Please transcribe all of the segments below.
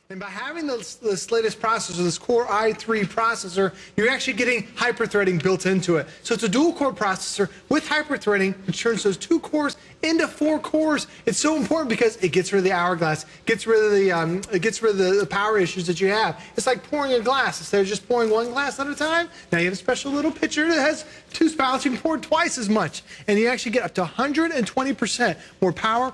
And by having this latest processor, this Core i3 processor, you're actually getting hyper-threading built into it. So it's a dual-core processor with hyper-threading, which turns those 2 cores into 4 cores. It's so important because it gets rid of the hourglass, gets rid of the power issues that you have. It's like pouring a glass. Instead of just pouring 1 glass at a time, now you have a special little pitcher that has 2 spouts. You can pour twice as much, and you actually get up to 120% more power,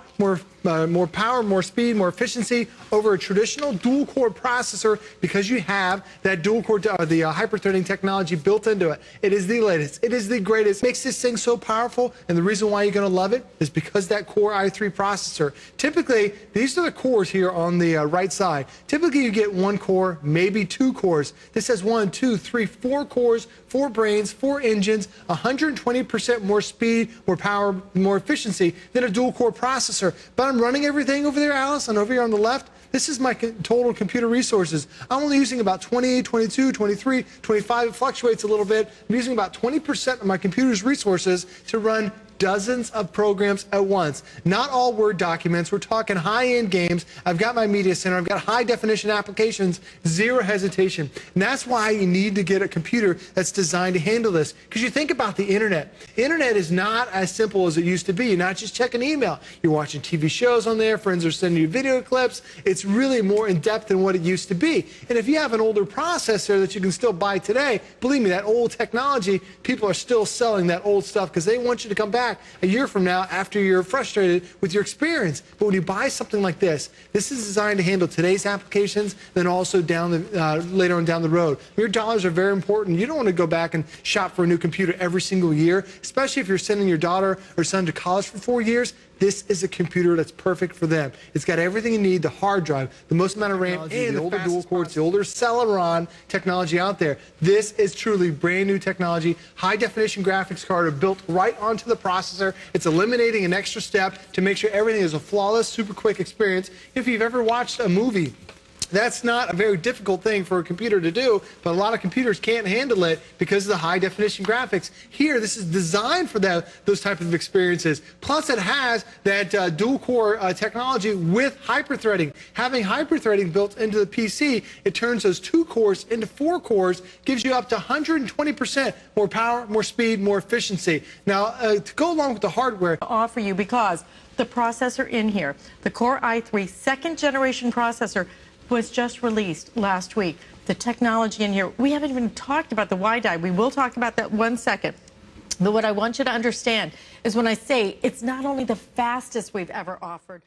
more speed, more efficiency over a traditional dual-core processor because you have that dual-core, the hyper-threading technology built into it. It is the latest. It is the greatest. It makes this thing so powerful, and the reason why you're going to love it is because that Core i3 processor. Typically, these are the cores here on the right side. Typically, you get 1 core, maybe 2 cores. This has 1, 2, 3, 4 cores, 4 brains, 4 engines, 120% more speed, more power, more efficiency than a dual-core processor. But I'm running everything over there, Alice, and over here on the left, this is my total computer resources. I'm only using about 28, 22, 23, 25. It fluctuates a little bit. I'm using about 20% of my computer's resources to run dozens of programs at once. Not all Word documents. We're talking high-end games. I've got my media center. I've got high-definition applications. Zero hesitation. And that's why you need to get a computer that's designed to handle this. Because you think about the internet. Internet is not as simple as it used to be. You're not just checking email. You're watching TV shows on there. Friends are sending you video clips. It's really more in-depth than what it used to be. And if you have an older processor that you can still buy today, believe me, that old technology, people are still selling that old stuff because they want you to come back a year from now after you're frustrated with your experience. But when you buy something like this, this is designed to handle today's applications, then also later on down the road. Your dollars are very important. You don't want to go back and shop for a new computer every single year, especially if you're sending your daughter or son to college for 4 years. This is a computer that's perfect for them. It's got everything you need, the hard drive, the most amount of RAM, and the older dual cores, the older Celeron technology out there. This is truly brand new technology. High definition graphics card are built right onto the processor. It's eliminating an extra step to make sure everything is a flawless, super quick experience. If you've ever watched a movie, that's not a very difficult thing for a computer to do, but a lot of computers can't handle it because of the high-definition graphics. Here, this is designed for those type of experiences. Plus, it has that dual-core technology with hyper-threading. Having hyper-threading built into the PC, it turns those 2 cores into 4 cores, gives you up to 120% more power, more speed, more efficiency. Now, to go along with the hardware, offer you because the processor in here, the Core i3 second-generation processor, was just released last week. The technology in here, we haven't even talked about the widi. We will talk about that 1 second. But what I want you to understand is when I say it's not only the fastest we've ever offered,